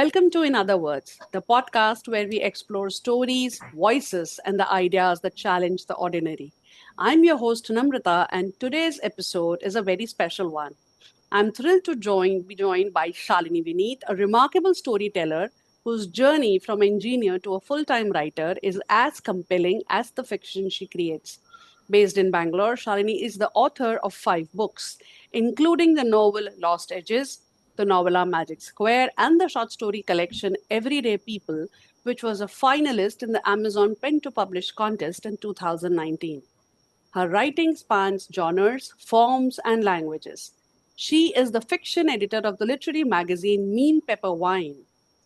Welcome to In Other Words, the podcast where we explore stories, voices, and the ideas that challenge the ordinary. I'm your host, Namrata, and today's episode is a very special one. I'm thrilled to be joined by Salini Vineeth, a remarkable storyteller whose journey from engineer to a full time writer is as compelling as the fiction she creates. Based in Bangalore, Shalini is the author of 5 books, including the novel Lost Edges, the novella Magic Square, and the short story collection Everyday People, which was a finalist in the Amazon Pen to Publish contest in 2019. Her writing spans genres, forms, and languages. She is the fiction editor of the literary magazine Mean Pepper Wine,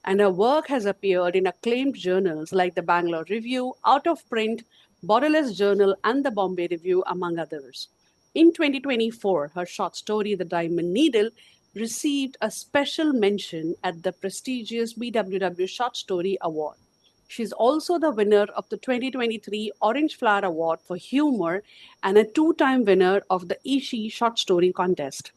and her work has appeared in acclaimed journals like the Bangalore Review, Out of Print, Borderless Journal, and the Bombay Review, among others. In 2024, her short story, The Diamond Needle, received a special mention at the prestigious BWW Short Story Award. She's also the winner of the 2023 Orange Flower Award for Humor and a two-time winner of the Ishi Short Story Contest.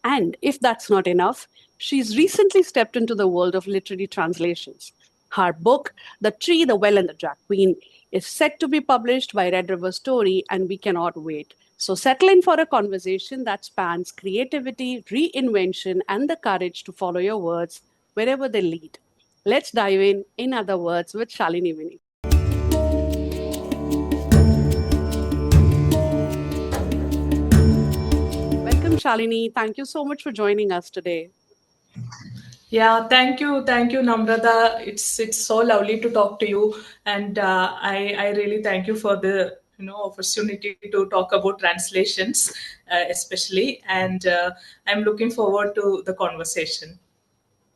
And if that's not enough, she's recently stepped into the world of literary translations. Her book, The Tree, the Well, and the Drag Queen, is set to be published by Red River Story, and we cannot wait. So settle in for a conversation that spans creativity, reinvention, and the courage to follow your words wherever they lead. Let's dive in other words, with Shalini Vineeth. Welcome, Shalini. Thank you so much for joining us today. Yeah, thank you, Namrata. It's so lovely to talk to you, and I really thank you for the opportunity to talk about translations, especially, and I'm looking forward to the conversation.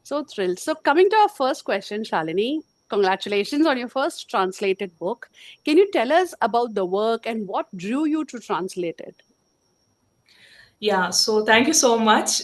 So thrilled. So, coming to our first question, Shalini, congratulations on your first translated book. Can you tell us about the work and what drew you to translate it? Yeah, so thank you so much.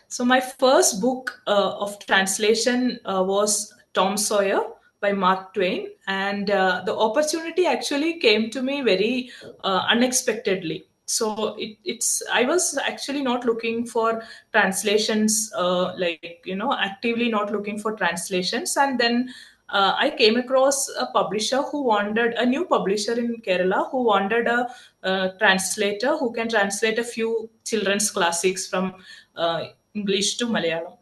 So my first book of translation was Tom Sawyer by Mark Twain, and the opportunity actually came to me very unexpectedly. So it's I was actually not looking for translations, actively not looking for translations, and then I came across a publisher who wanted a new publisher in Kerala who wanted a translator who can translate a few children's classics from English to Malayalam.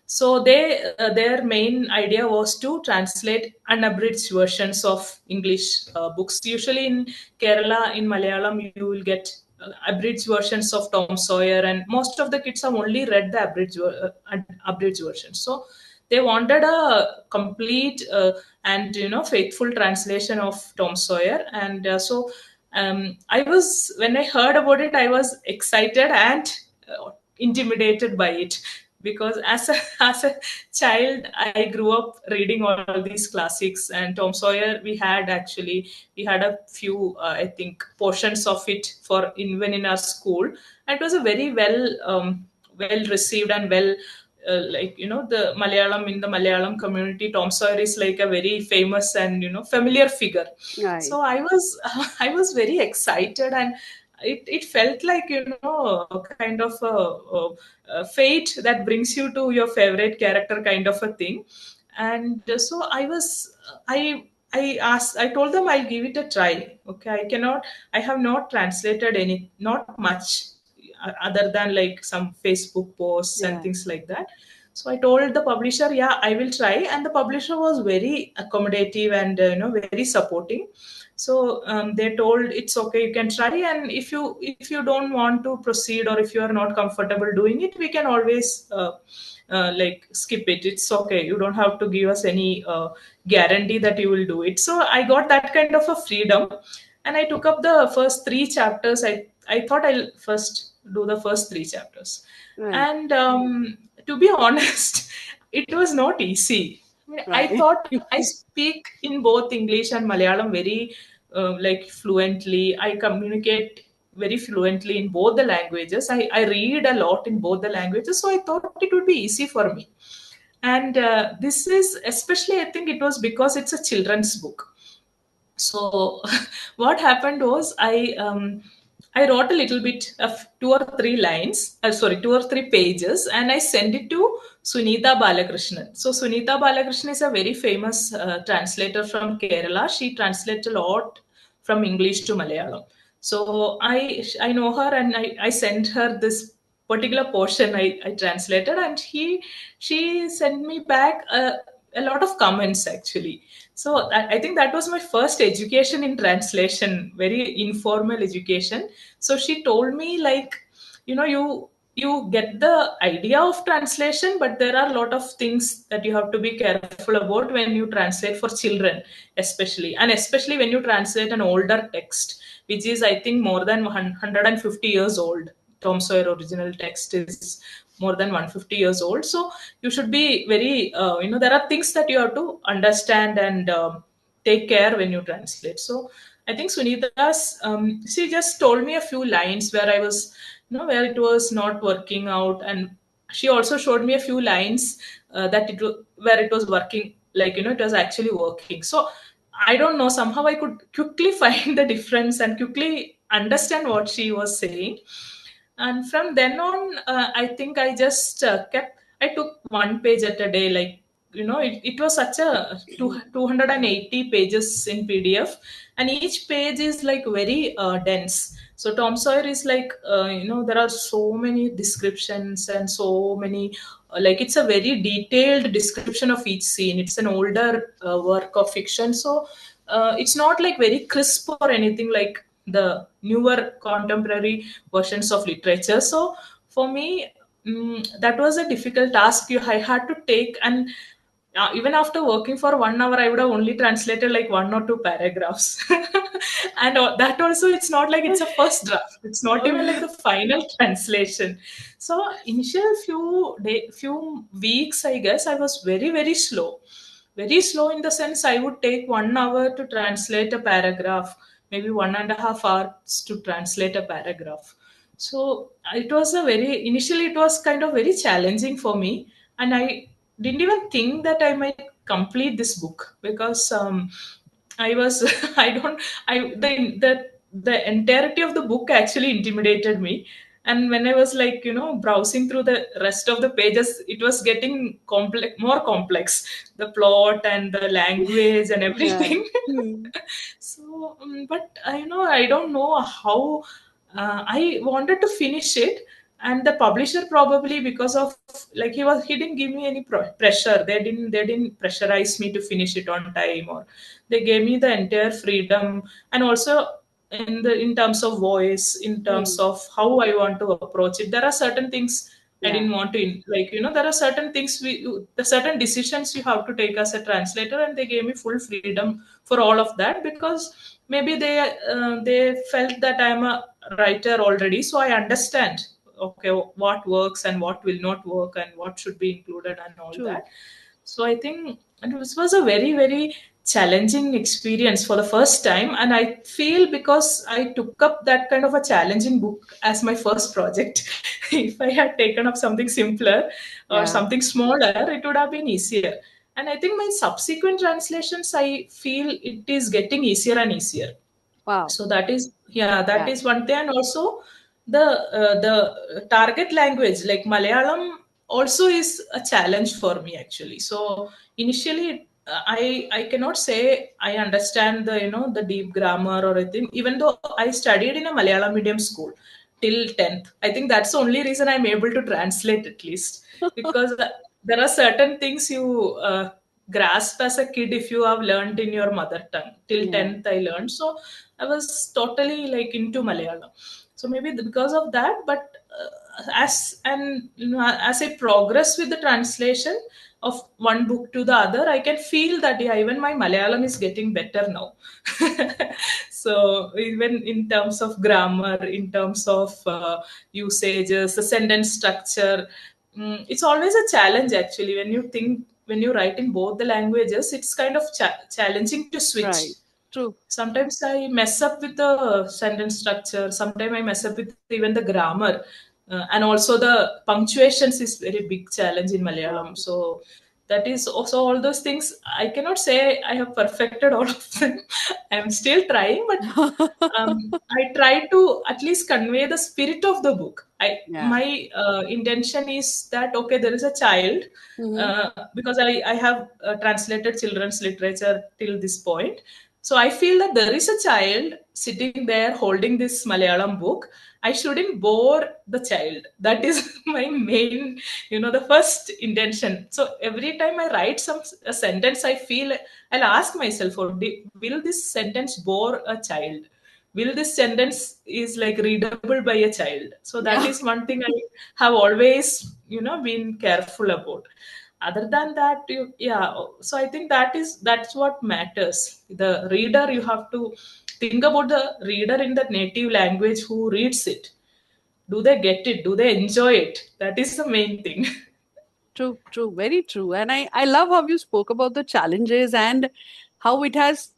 So their main idea was to translate unabridged versions of English books. Usually in Kerala, in Malayalam, you will get abridged versions of Tom Sawyer, and most of the kids have only read the abridged version. So they wanted a complete and faithful translation of Tom Sawyer, and I was when I heard about it, I was excited and intimidated by it because as a as a child I grew up reading all these classics, and Tom Sawyer we had a few I think portions of it for even in our school, and it was a very well received and well the Malayalam in the Malayalam community, Tom Sawyer is like a very famous and familiar figure. Right. So I was I was very excited, and it felt like a kind of a fate that brings you to your favorite character kind of a thing. And so I told them I'll give it a try. Okay, I have not translated not much other than like some Facebook posts and Yeah. things like that. So I told the publisher, yeah, I will try, and the publisher was very accommodative and very supporting. So they told it's okay, you can try, and if you don't want to proceed or if you are not comfortable doing it, we can always like skip it. It's okay. You don't have to give us any guarantee that you will do it. So I got that kind of a freedom, and I took up the first 3 chapters. I thought I'll first do the first 3 chapters, Right. and to be honest, it was not easy. I Right. thought I speak in both English and Malayalam very like fluently. I communicate very fluently in both the languages. I read a lot in both the languages, so I thought it would be easy for me. And this is especially, I think it was because it's a children's book. So what happened was I wrote a little bit of two or three lines, sorry, two or three pages, and I sent it to Sunita Balakrishnan. So Sunita Balakrishnan is a very famous translator from Kerala. She translates a lot from English to Malayalam. So I know her, and I sent her this particular portion I translated, and she sent me back a lot of comments actually. So I think that was my first education in translation, very informal education. So she told me, like, you get the idea of translation, but there are a lot of things that you have to be careful about when you translate for children, especially, and especially when you translate an older text, which is, I think, more than 150 years old. Tom Sawyer original text is more than 150 years old. So you should be very, there are things that you have to understand and take care when you translate. So I think Sunita's, she just told me a few lines where I was, where it was not working out. And she also showed me a few lines that where it was working, like, it was actually working. So I don't know, somehow I could quickly find the difference and quickly understand what she was saying. And from then on, I think I just I took one page at a day. Like, it was such a 280 pages in PDF, and each page is like very dense. So Tom Sawyer is like, there are so many descriptions and so many, like, it's a very detailed description of each scene. It's an older work of fiction. So it's not like very crisp or anything like the newer contemporary versions of literature. So for me, that was a difficult task I had to take. And even after working for 1 hour, I would have only translated like one or two paragraphs. And that also, it's not like it's a first draft. It's not even like the final translation. So initial few weeks, I guess, I was very, very slow. Very slow in the sense I would take 1 hour to translate a paragraph, maybe 1.5 hours to translate a paragraph. So it was initially it was kind of very challenging for me, and I didn't even think that I might complete this book because I was I don't I the entirety of the book actually intimidated me. And when I was, like, browsing through the rest of the pages, it was getting more complex, the plot and the language and Yeah. everything. Hmm. So but I don't know how I wanted to finish it. And the publisher, probably because of, like, he didn't give me any pressure. They didn't pressurize me to finish it on time, or they gave me the entire freedom. And also in terms of voice, in terms Hmm. of how I want to approach it, there are certain things I Yeah. didn't want to like, there are certain things the certain decisions you have to take as a translator, and they gave me full freedom for all of that, because maybe they felt that I'm a writer already, so I understand, okay, what works and what will not work and what should be included and all True. that. So I think this was a very, very challenging experience for the first time. And I feel, because I took up that kind of a challenging book as my first project, if I had taken up something simpler or Yeah. something smaller, it would have been easier. And I think my subsequent translations, I feel it is getting easier and easier. Wow. So that is, yeah, that Yeah. is one thing. And also the target language, like Malayalam, also is a challenge for me actually. So initially, I cannot say I understand the, the deep grammar or anything, even though I studied in a Malayalam medium school till 10th. I think that's the only reason I'm able to translate, at least, because there are certain things you grasp as a kid if you have learned in your mother tongue. Till Yeah. 10th I learned. So I was totally like into Malayalam. So maybe because of that. But as I progress with the translation of one book to the other, I can feel that, yeah, even my Malayalam is getting better now. So even in terms of grammar, in terms of usages, the sentence structure, it's always a challenge actually when you think, when you write in both the languages. It's kind of challenging to switch. Right. True. Sometimes I mess up with the sentence structure. Sometimes I mess up with even the grammar, and also the punctuations is very big challenge in Malayalam. Wow. So That is also all those things. I cannot say I have perfected all of them. I'm still trying, but I try to at least convey the spirit of the book. I Yeah. My intention is that okay, there is a child, Hmm. because I have translated children's literature till this point. So I feel that there is a child sitting there holding this Malayalam book. I shouldn't bore the child. That is my main, the first intention. So every time I write a sentence, I feel I'll ask myself, will this sentence bore a child? Will this sentence is like readable by a child? So that Yeah. is one thing I have always, been careful about. Other than that, yeah. So I think that's what matters. The reader, you have to think about the reader in the native language who reads it. Do they get it? Do they enjoy it? That is the main thing. True, true, very true. And I love how you spoke about the challenges and how it has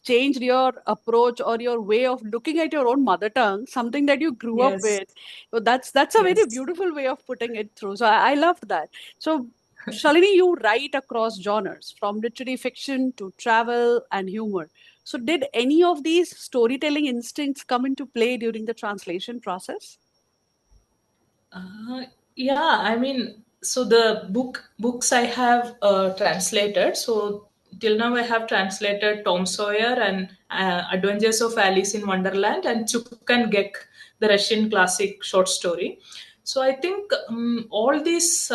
changed your approach or your way of looking at your own mother tongue, something that you grew up Yes, with. So that's a very yes. beautiful way of putting it through. So I loved that. So Shalini, you write across genres, from literary fiction to travel and humor. So did any of these storytelling instincts come into play during the translation process? Uh, yeah, I mean, so the books I have translated. So till now, I have translated Tom Sawyer and Adventures of Alice in Wonderland and Chuck and Gek, the Russian classic short story. So I think all these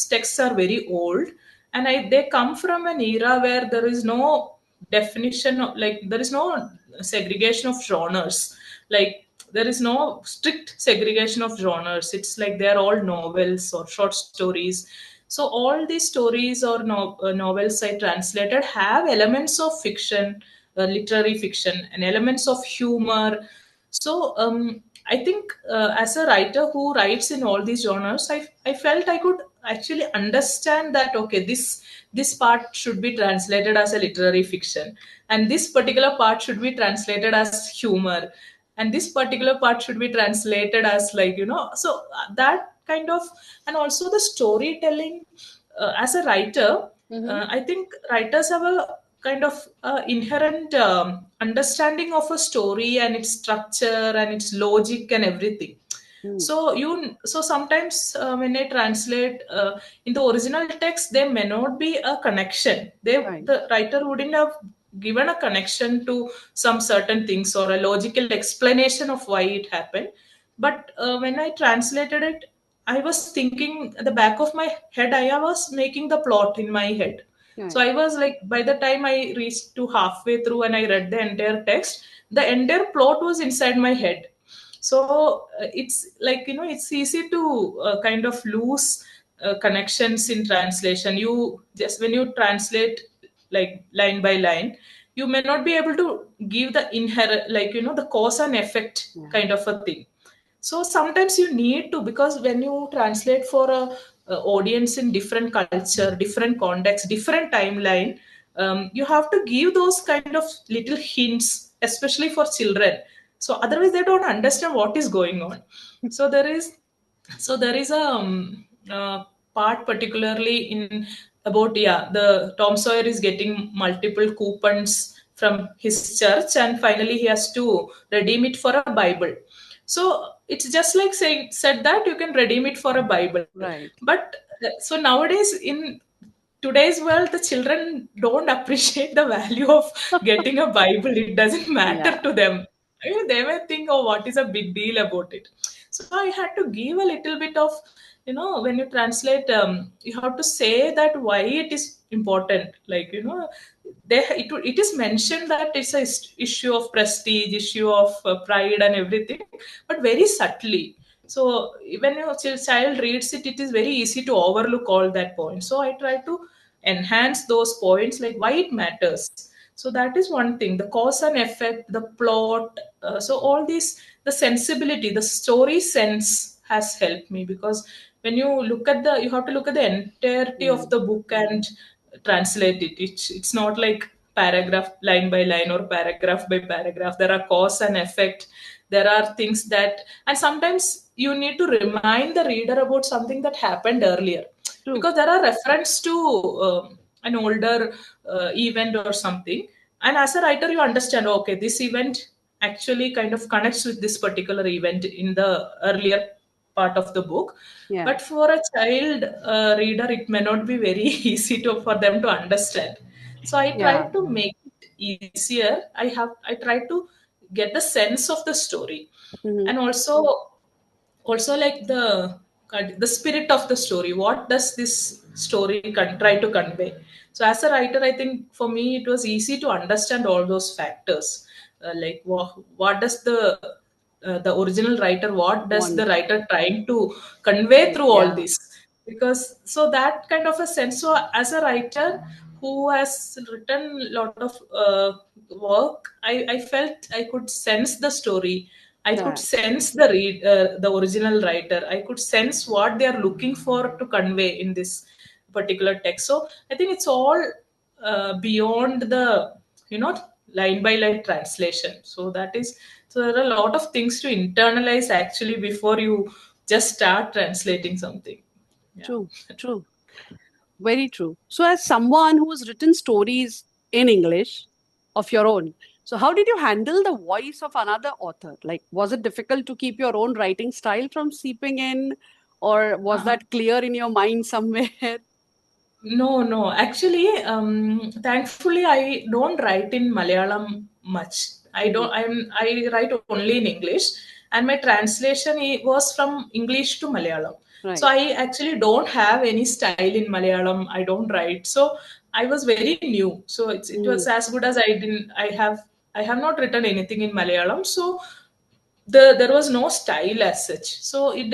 texts are very old, and they come from an era where there is no definition of, like, there is no segregation of genres. Like, there is no strict segregation of genres. It's like they're all novels or short stories. So all these stories or novels I translated have elements of fiction, literary fiction, and elements of humor. So I think as a writer who writes in all these genres, I felt I could actually understand that okay, this part should be translated as a literary fiction, and this particular part should be translated as humor, and this particular part should be translated as, like, so that kind of. And also the storytelling, as a writer, Mm-hmm. I think writers have a kind of inherent understanding of a story and its structure and its logic and everything. Mm, So sometimes when I translate in the original text, there may not be a connection. right. The writer wouldn't have given a connection to some certain things or a logical explanation of why it happened. But when I translated it, I was thinking at the back of my head, I was making the plot in my head. So Right. I was like, by the time I reached to halfway through and I read the entire text, the entire plot was inside my head. So it's like, it's easy to kind of lose connections in translation. You just, when you translate like line by line, you may not be able to give the inherent, like, the cause and effect Yeah. kind of a thing. So sometimes you need to, because when you translate for a audience in different culture, different context, different timeline, you have to give those kind of little hints, especially for children. So otherwise they don't understand what is going on. So there is a part particularly in about, yeah, the Tom Sawyer is getting multiple coupons from his church, and finally he has to redeem it for a Bible. So it's just like saying said that you can redeem it for a Bible. Right. But so nowadays in today's world, the children don't appreciate the value of getting a Bible. It doesn't matter Yeah. to them. I mean, they may think, oh, what is a big deal about it? So I had to give a little bit of, when you translate, you have to say that why it is important. Like, it is mentioned that it's a issue of prestige, issue of pride and everything, but very subtly. So when your child reads it, it is very easy to overlook all that point. So I try to enhance those points, like why it matters. So that is one thing, the cause and effect, the plot. So all these, the sensibility, the story sense has helped me, because when you look at the, you have to look at the entirety of Mm. the book and translate it. It's not like paragraph line by line or paragraph by paragraph. There are cause and effect. There are things that, and sometimes you need to remind the reader about something that happened earlier. True. because there are reference to an older event or something, and as a writer you understand, okay, this event actually kind of connects with this particular event in the earlier part of the book. Yeah. But for a child reader it may not be very easy to for them to understand. So I try Yeah. to make it easier. I try to get the sense of the story, Hmm. and also like the spirit of the story. What does this story try to convey? So as a writer, I think for me it was easy to understand all those factors. Like what does the original writer, what does the Want. writer trying to convey through all Yeah. this? Because so that kind of a sense. So as a writer who has written a lot of work, I felt I could sense the story. I could Yeah. sense the original writer. I could sense what they are looking for to convey in this particular text. So I think it's all beyond the you know line by line translation. So that is, so there are a lot of things to internalize actually before you just start translating something. Yeah. True. True. Very true. So, as someone who has written stories in English of your own, so how did you handle the voice of another author? Like, was it difficult to keep your own writing style from seeping in, or was Uh-huh. that clear in your mind somewhere? No, no. Actually, thankfully, I don't write in Malayalam much. Mhm. I write only in English, and my translation was from English to Malayalam. So Right. I actually don't have any style in Malayalam. I don't write. So I was very new. So it was Mm. as good as I have not written anything in Malayalam. So there was no style as such, so it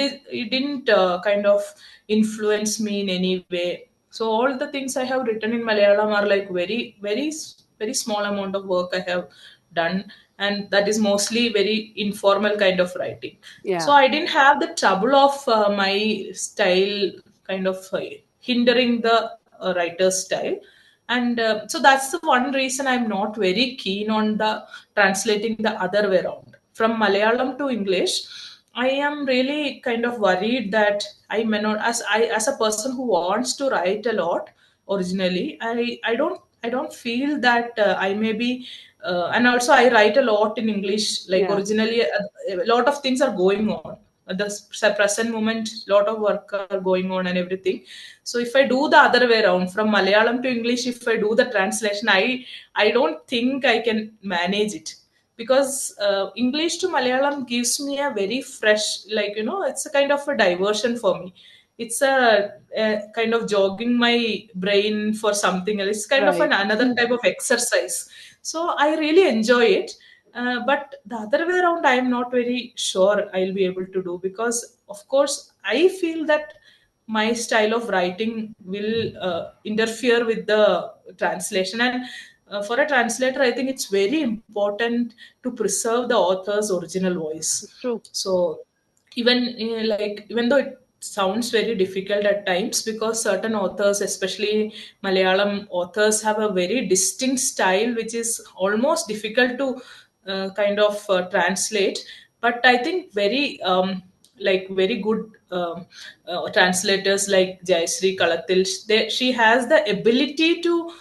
didn't kind of influence me in any way. So all the things I have written in Malayalam are like very small amount of work I have done, and that is mostly very informal kind of writing. So Yeah. I didn't have the trouble of my style kind of hindering the writer's style. And so that's the one reason I'm not very keen on the translating the other way around from Malayalam to English. I am really kind of worried that I may not, as a person who wants to write a lot originally, I don't feel that I may be and also I write a lot in English. Like Yeah. originally a lot of things are going on at the present moment, lot of work are going on and everything. So if I do the other way around from Malayalam to English, if I do the translation, I don't think I can manage it, because English to Malayalam gives me a very fresh, like it's a kind of a diversion for me. It's a kind of jogging my brain for something else. It's kind of Right. another type of exercise. So I really enjoy it. But the other way around, I am not very sure I'll be able to do, because, of course, I feel that my style of writing will interfere with the translation. And for a translator, I think it's very important to preserve the author's original voice. True. So even though it sounds very difficult at times, because certain authors, especially Malayalam authors, have a very distinct style which is almost difficult to kind of translate. But I think very good translators like Jayashree Kalatil, she has the ability to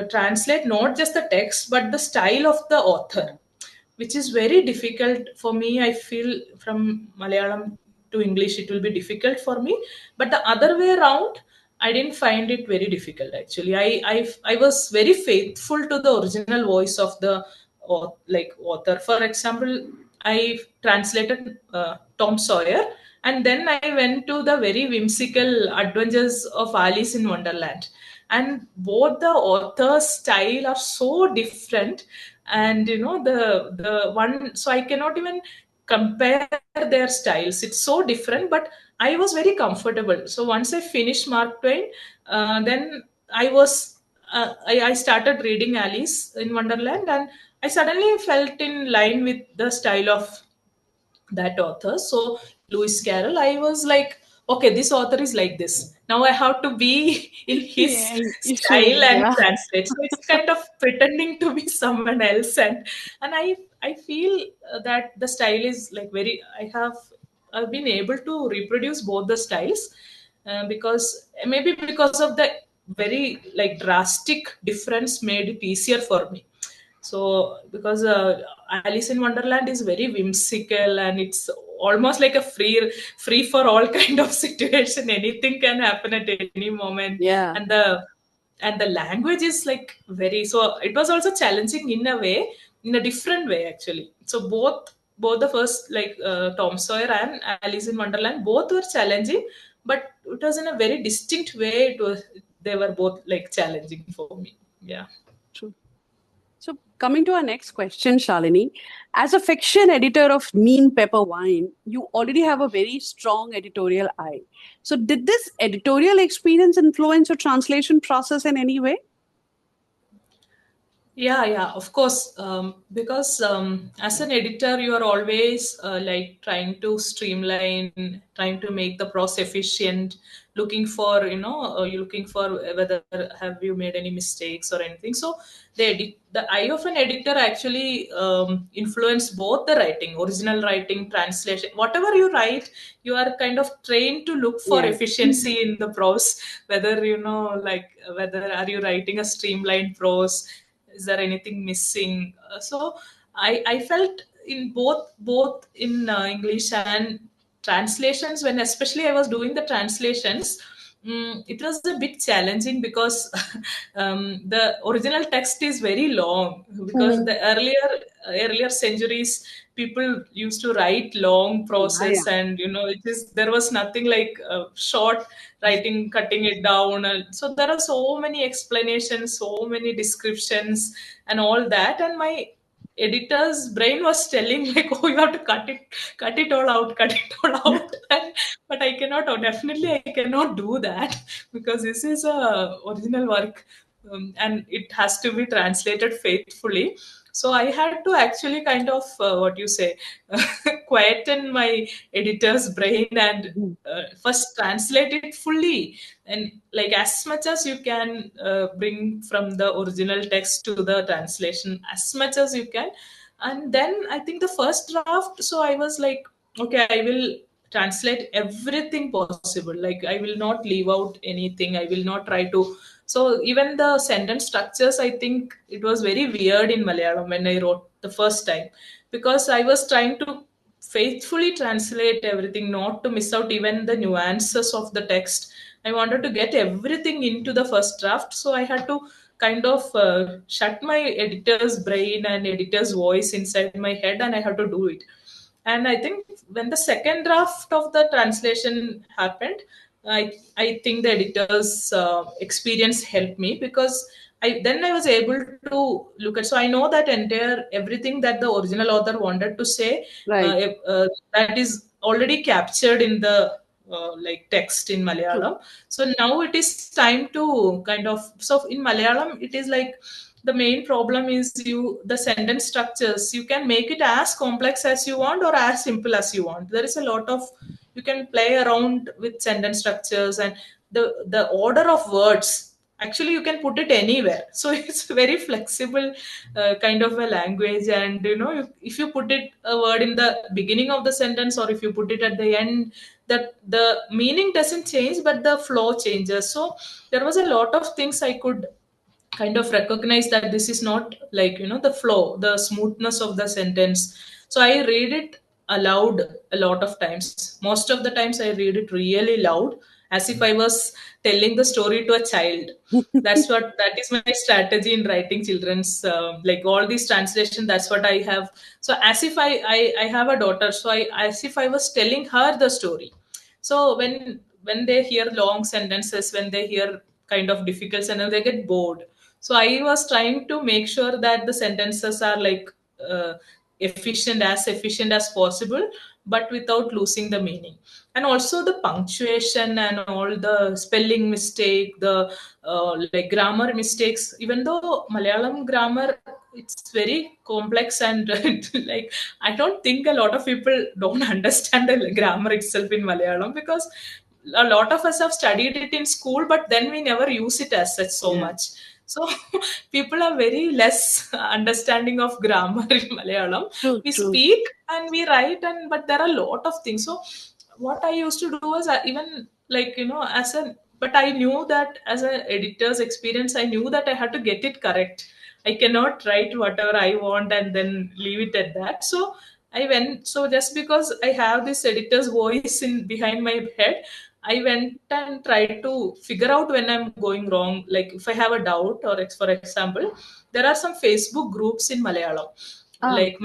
translate not just the text but the style of the author, which is very difficult for me. I feel from Malayalam to English, it will be difficult for me. But the other way around, I didn't find it very difficult actually. I was very faithful to the original voice of the author. For example, I translated Tom Sawyer, and then I went to the very whimsical adventures of Alice in Wonderland. And both the author's style are so different, and the one, so I cannot even compare their styles. It's so different, but I was very comfortable. So once I finished Mark Twain, then I started reading Alice in Wonderland, and I suddenly felt in line with the style of that author. So Lewis Carroll, I was like, okay, this author is like this. Now I have to be in his Yeah. You should. style and Yeah. translate. So it's kind of pretending to be someone else, and I feel that the style is like very. I've been able to reproduce both the styles. because maybe because of the very like drastic difference made it easier for me. So because Alice in Wonderland is very whimsical, and it's almost like a free for all kind of situation. Anything can happen at any moment, Yeah, and the language is like very, so it was also challenging in a way, in a different way actually. So both the first, like Tom Sawyer and Alice in Wonderland, both were challenging, but it was in a very distinct way. They were both like challenging for me. Yeah. true. So, coming to our next question, Shalini, as a fiction editor of Neem Pepper Wine, you already have a very strong editorial eye. So, did this editorial experience influence your translation process in any way? Yeah, yeah, of course. Because as an editor, you are always like trying to streamline, trying to make the process efficient, looking for, you're looking for whether have you made any mistakes or anything. So the eye of an editor actually influence both the writing, original writing, translation, whatever you write. You are kind of trained to look for Yeah. efficiency in the prose, whether like whether are you writing a streamlined prose, is there anything missing. So I felt in both in English and translations, when especially I was doing the translations, it was a bit challenging because the original text is very long, because Hmm. the earlier centuries people used to write long Yeah, process, yeah. and it is, there was nothing like short writing, cutting it down. So there are so many explanations, so many descriptions, and all that. And my editor's brain was telling like, oh, you have to cut it all out, cut it all out. And, but I cannot, definitely I cannot do that because this is a original work, and it has to be translated faithfully. So I had to actually kind of what you say quieten my editor's brain and Mhm. first translate it fully, and like as much as you can bring from the original text to the translation as much as you can. And then I think the first draft, so I was like, okay, I will translate everything possible, like I will not leave out anything, I will not try to. So even the sentence structures, I think it was very weird in Malayalam when I wrote the first time, because I was trying to faithfully translate everything, not to miss out even the nuances of the text. I wanted to get everything into the first draft, so I had to kind of shut my editor's brain and editor's voice inside my head, and I had to do it. And I think when the second draft of the translation happened, I think the editor's experience helped me, because I was able to look at, so I know that entire everything that the original author wanted to say, Right. that is already captured in the like text in True. Malayalam. So now it is time to kind of, so in Malayalam it is like the main problem is the sentence structures, you can make it as complex as you want or as simple as you want. There is a lot of, you can play around with sentence structures, and the order of words, actually you can put it anywhere. So it's very flexible kind of a language. And if you put it a word in the beginning of the sentence, or if you put it at the end, that the meaning doesn't change but the flow changes. So there was a lot of things I could kind of recognize that this is not like the flow, the smoothness of the sentence. So I read it aloud a lot of times. Most of the times I read it really loud, as if I was telling the story to a child. That is my strategy in writing children's like all these translation. That's what I have. So as if I have a daughter, so I, as if I was telling her the story. So when they hear long sentences, when they hear kind of difficult sentences, they get bored. So I was trying to make sure that the sentences are like uh, efficient as possible, but without losing the meaning. And also the punctuation and all the spelling mistake, the like grammar mistakes. Even though Malayalam grammar, it's very complex, and like I don't think a lot of people don't understand the grammar itself in Malayalam, because a lot of us have studied it in school, but then we never use it as such so Yeah. much. So people are very less understanding of grammar in Malayalam. True, We true. speak and we write, and but there are a lot of things. So what I used to do was, even like, as a, but I knew that as an editor's experience, I knew that I had to get it correct. I cannot write whatever I want and then leave it at that. So I went, so just because I have this editor's voice in behind my head, I went and tried to figure out when I'm going wrong. Like if I have a doubt, or for example, there are some Facebook groups in Malayalam, Ah, like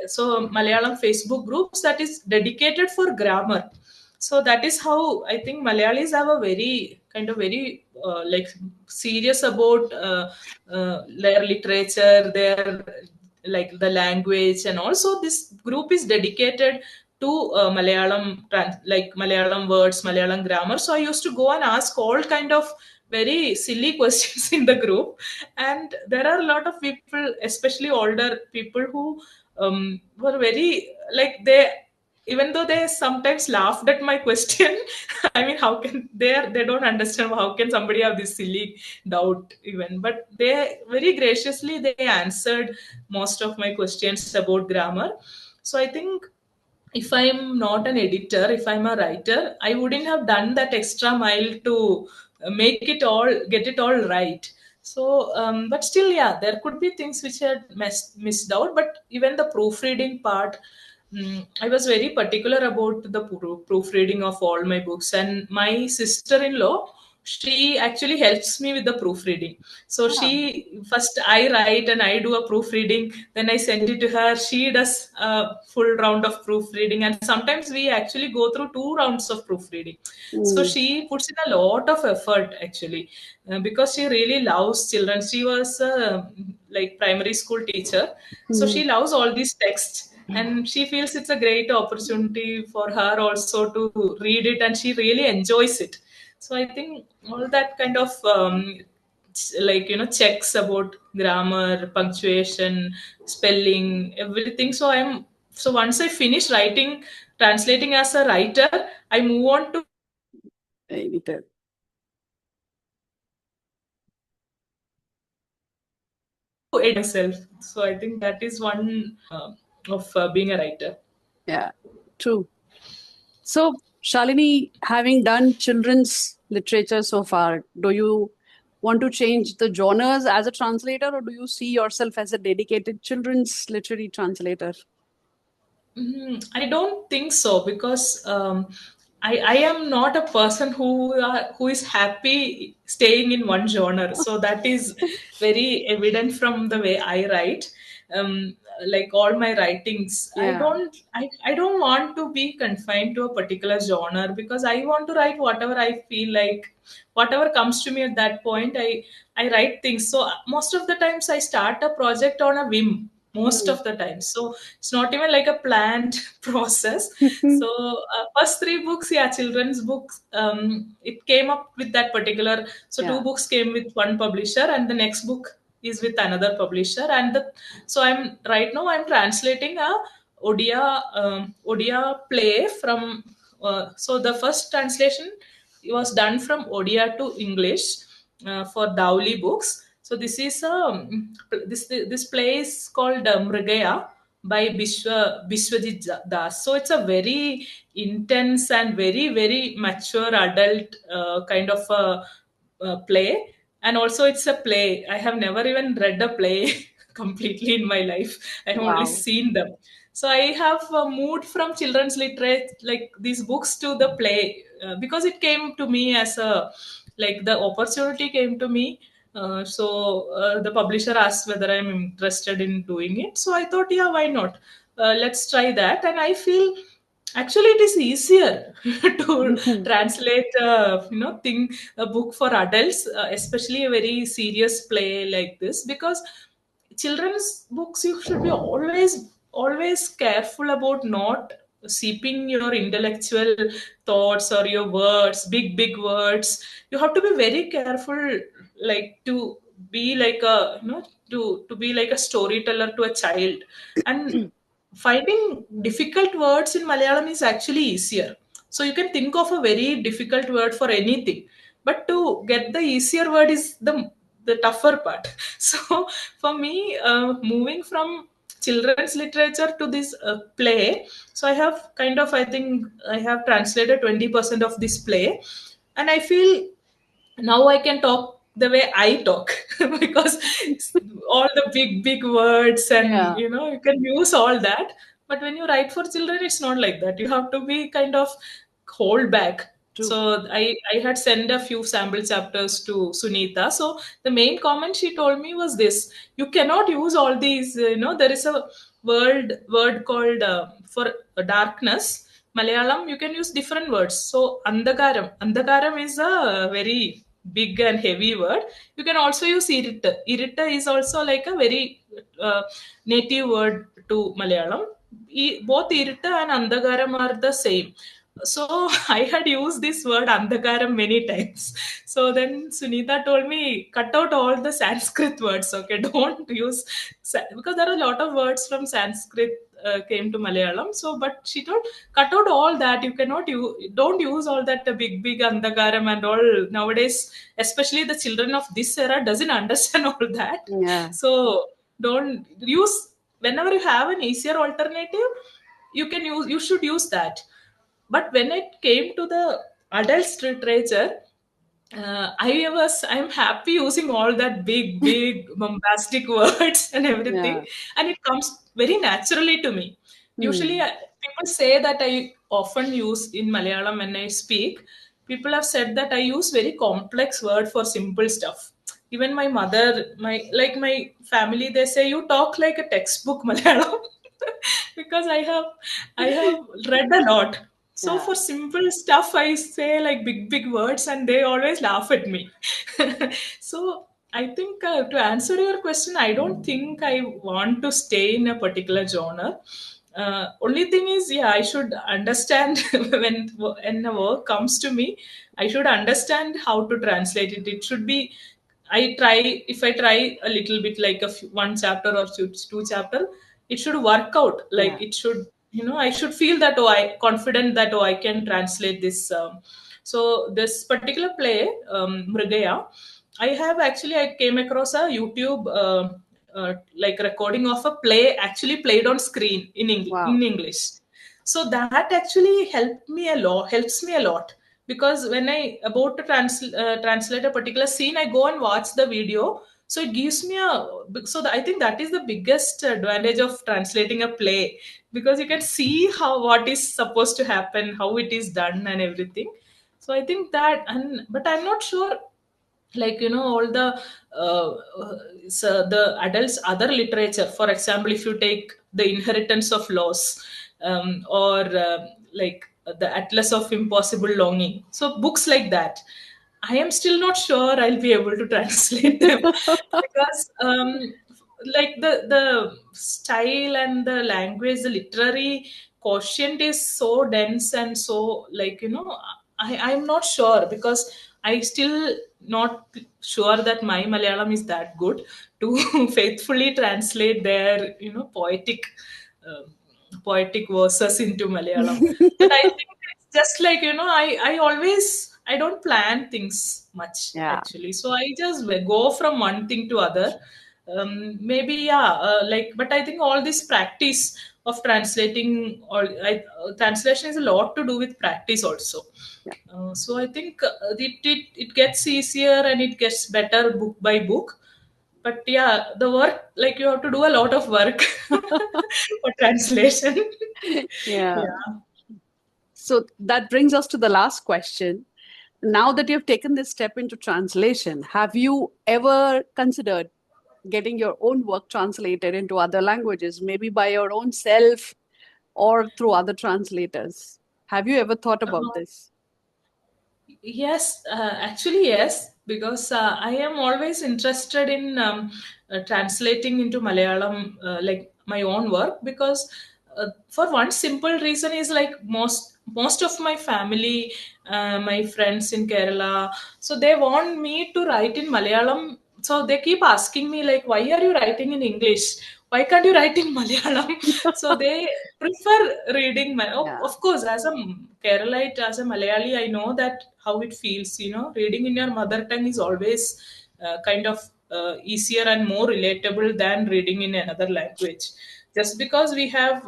so Malayalam Facebook groups that is dedicated for grammar. So that is how I think Malayalis have a very kind of very like serious about their literature, their like the language, and also this group is dedicated to like Malayalam words, Malayalam grammar. So I used to go and ask all kind of very silly questions in the group, and there are a lot of people, especially older people, who were very like they, even though they sometimes laughed at my question. I mean, how can they don't understand how can somebody have this silly doubt even, but they very graciously they answered most of my questions about grammar. So I think if I'm not an editor, if I'm a writer, I wouldn't have done that extra mile to get it all right. So, but still, yeah, there could be things which I had missed out. But even the proofreading part, I was very particular about the proofreading of all my books. And my sister-in-law, she actually helps me with the proofreading. So ah, she first I write and I do a proofreading, then I send it to her. She does a full round of proofreading, and sometimes we actually go through two rounds of proofreading. So mm, she puts in a lot of effort actually, because she really loves children. She was a like primary school teacher, so mm. she loves all these texts, and she feels it's a great opportunity for her also to read it, and she really enjoys it. So I think all that kind of like checks about grammar, punctuation, spelling, everything. So once I finish writing, translating as a writer, I move on to Editor. edit myself. So I think that is one of being a writer. Yeah, true. So, Shalini, having done children's literature so far, do you want to change the genres as a translator, or do you see yourself as a dedicated children's literary translator? I don't think so, because I am not a person who is happy staying in one genre. So that is very evident from the way I write. Like all my writings, Yeah. I don't want to be confined to a particular genre, because I want to write whatever I feel like, whatever comes to me at that point. I write things. So most of the times I start a project on a whim, most Mm. of the time. So it's not even like a planned process. So first three books, yeah, children's books, it came up with that particular. So two Yeah. books came with one publisher, and the next book is with another publisher. And so I'm right now I'm translating a Odia play from. So the first translation was done from Odia to English for Dowley Books. So this is this play is called Mrugaya by Biswajit Das. So it's a very intense and very very mature adult kind of a play, and also it's a play. I have never even read a play completely in my life. I have only Wow. seen them. So I have moved from children's literature, like these books, to the play, because it came to me as a, like the opportunity came to me. So the publisher asked whether I'm interested in doing it. So I thought, yeah, why not? Let's try that. And I feel actually it is easier to translate thing, a book for adults, especially a very serious play like this, because children's books you should be always careful about not seeping your intellectual thoughts or your words, big words. You have to be very careful, like to be like a to be like a storyteller to a child. And finding difficult words in Malayalam is actually easier. So you can think of a very difficult word for anything, but to get the easier word is the tougher part. So for me, moving from children's literature to this play. So I have kind of, I think I have translated 20% of this play, and I feel now I can talk the way I talk because all the big words, and Yeah, you can use all that. But when you write for children, it's not like that. You have to be kind of hold back. true. So I had sent a few sample chapters to Sunita. So the main comment she told me was this: you cannot use all these. There is a word called for darkness. Malayalam, you can use different words. So andhakaram is a very big and heavy word. You can also use iritta. Iritta is also like a very native word to Malayalam. Both iritta and andhakaram are the same. So I had used this word andhakaram many times. So then Sunita told me, cut out all the Sanskrit words, okay? Don't use because there are a lot of words from Sanskrit came to Malayalam. So but she told, cut out all that. You cannot use, don't use all that big andhakaram and all. Nowadays, especially the children of this era doesn't understand all that. Yeah, So don't use, whenever you have an easier alternative, you should use that. But when it came to the adult literature, I'm happy using all that big bombastic words and everything, yeah. and it comes very naturally to me. Usually, Hmm. people say that I often use in Malayalam when I speak. People have said that I use very complex word for simple stuff. Even my mother, my family, they say you talk like a textbook Malayalam because I have read a lot. So Yeah. for simple stuff, I say like big words, and they always laugh at me. So I think to answer your question, I don't think I want to stay in a particular genre. Only thing is, yeah, I should understand when a work comes to me, I should understand how to translate it. It should be, if I try a little bit like one chapter or two chapter, it should work out. Like Yeah. it should, I should feel that, I confident that, I can translate this. So this particular play, Mrugaya, I came across a YouTube like recording of a play actually played on screen in Wow. English. So that actually helps me a lot, because when I about to translate a particular scene, I go and watch the video. So it gives me I think that is the biggest advantage of translating a play, because you can see how what is supposed to happen, how it is done, and everything. So I think that, and but I'm not sure, like all the adults other literature. For example, if you take the Inheritance of Loss, or like the Atlas of Impossible Longing, so books like that, I am still not sure I'll be able to translate them because like the style and the language, the literary quotient is so dense and so, like I'm not sure, because I still not sure that my Malayalam is that good to faithfully translate their um, poetic verses into Malayalam. But I think it's just like, I don't plan things much Yeah. actually. So I just go from one thing to other. Maybe, yeah, but I think all this practice of translating, translation is a lot to do with practice also. Yeah. So I think it gets easier and it gets better book by book. But yeah, the work, like you have to do a lot of work for translation. Yeah. Yeah. So that brings us to the last question. Now that you've taken this step into translation, have you ever considered getting your own work translated into other languages, maybe by your own self or through other translators? Have you ever thought about this? Yes, actually, yes, because I am always interested in translating into Malayalam, like my own work, because for one simple reason is like most of my family, my friends in Kerala, so they want me to write in Malayalam. So they keep asking me like, why are you writing in English? Why can't you write in Malayalam? So they prefer reading. Yeah. Of course, as a Keralite, as a Malayali, I know that how it feels. Reading in your mother tongue is always kind of easier and more relatable than reading in another language. just because we have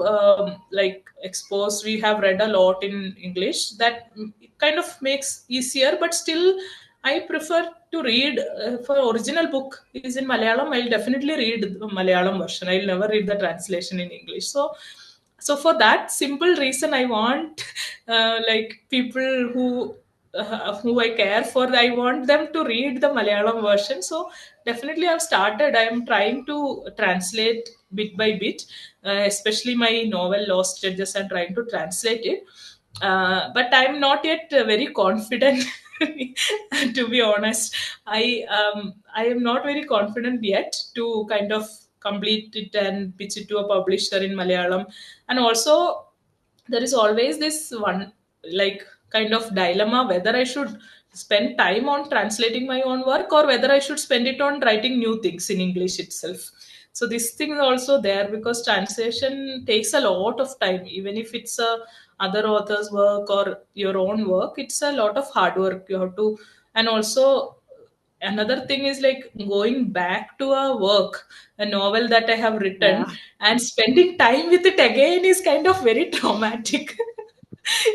like exposed, we have read a lot in English, that kind of makes easier. But still, I prefer to read, for original book is in Malayalam, I'll definitely read the Malayalam version. I'll never read the translation in English. So for that simple reason, I want like people who I care for, I want them to read the Malayalam version. So definitely I've started. I'm trying to translate bit by bit, especially my novel Lost Judges. I'm trying to translate it, but I'm not yet very confident. To be honest, I am not very confident yet to kind of complete it and pitch it to a publisher in Malayalam. And also, there is always this one, like, kind of dilemma whether I should spend time on translating my own work, or whether I should spend it on writing new things in English itself. So this thing is also there, because translation takes a lot of time. Even if it's a other author's work or your own work, it's a lot of hard work you have to. And also, another thing is like going back to a work, a novel that I have written, Yeah, and spending time with it again is kind of very traumatic.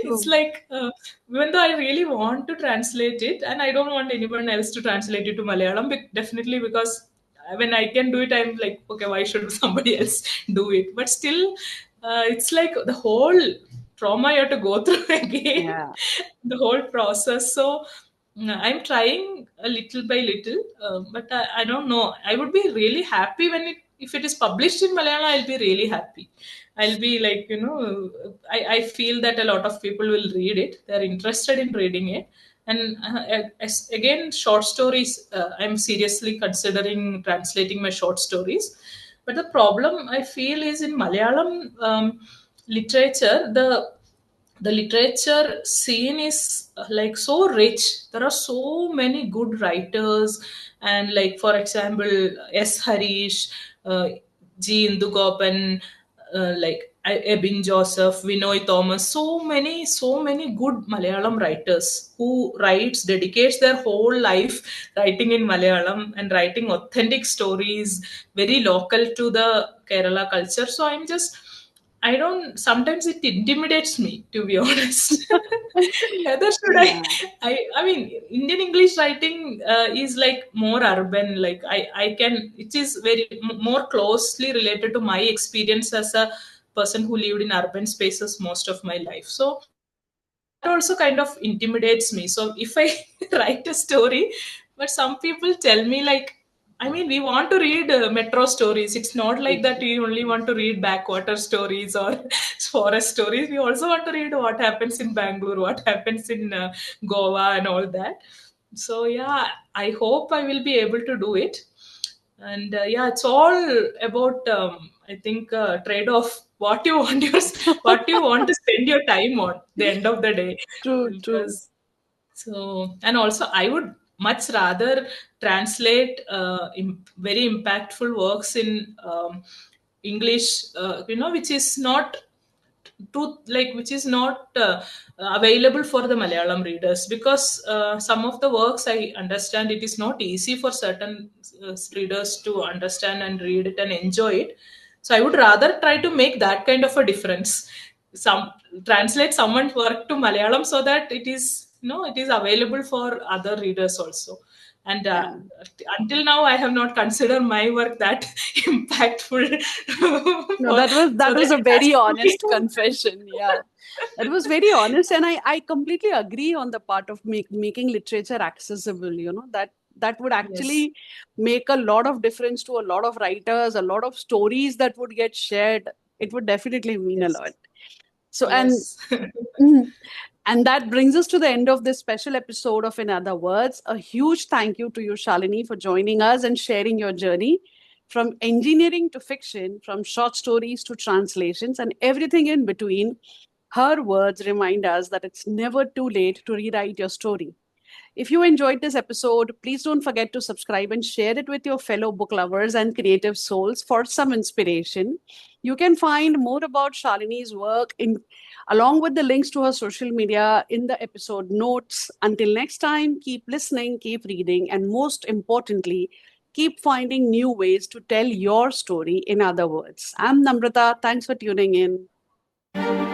It's true. like, even though I really want to translate it, and I don't want anyone else to translate it to Malayalam, definitely, because when I can do it, I'm like, okay, why should somebody else do it? But still, it's like the whole trauma you have to go through again, Yeah. the whole process. So I'm trying a little by little, but I don't know. I would be really happy when if it is published in Malayalam. I'll be really happy. I'll be like, I feel that a lot of people will read it. They're interested in reading it. And again, short stories. I'm seriously considering translating my short stories. But the problem I feel is in Malayalam literature, the literature scene is like so rich. There are so many good writers, and like, for example, S Harish, uh, G Indugopan, like Ebin Joseph, Vinoy Thomas, so many good Malayalam writers who dedicates their whole life writing in Malayalam and writing authentic stories, very local to the Kerala culture. So I'm just, I don't, sometimes it intimidates me, to be honest. Whether should Yeah. I mean, Indian English writing is like more urban. Like I can, it is very more closely related to my experience as a person who lived in urban spaces most of my life. So that also kind of intimidates me. So if I write a story, but some people tell me like, I mean, we want to read metro stories. It's not like that we only want to read backwater stories or forest stories. We also want to read what happens in Bangalore, what happens in Goa, and all that. So yeah, I hope I will be able to do it. And yeah, it's all about, I think, trade off, what you want what you want to spend your time on the end of the day. True, true. Because, so, and also I would much rather translate very impactful works in English, which is not which is not available for the Malayalam readers, because some of the works, I understand, it is not easy for certain readers to understand and read it and enjoy it. So I would rather try to make that kind of a difference. Some Translate someone's work to Malayalam so that it is, it is available for other readers also. And Yeah. until now, I have not considered my work that impactful No, that was so that that was a it has very to be. honest confession. Yeah. That was very honest, and I completely agree on the part of making literature accessible. That would Yes, actually make a lot of difference to a lot of writers, a lot of stories that would get shared. It would definitely mean a yes, lot. So, and yes. and that brings us to the end of this special episode of In Other Words. A huge thank you to you, Shalini, for joining us and sharing your journey from engineering to fiction, from short stories to translations, and everything in between. Her words remind us that it's never too late to rewrite your story. If you enjoyed this episode, please don't forget to subscribe and share it with your fellow book lovers and creative souls for some inspiration. You can find more about Shalini's work along with the links to her social media in the episode notes. Until next time, keep listening, keep reading, and most importantly, Keep finding new ways to tell your story, in other words. I'm Namrata. Thanks for tuning in.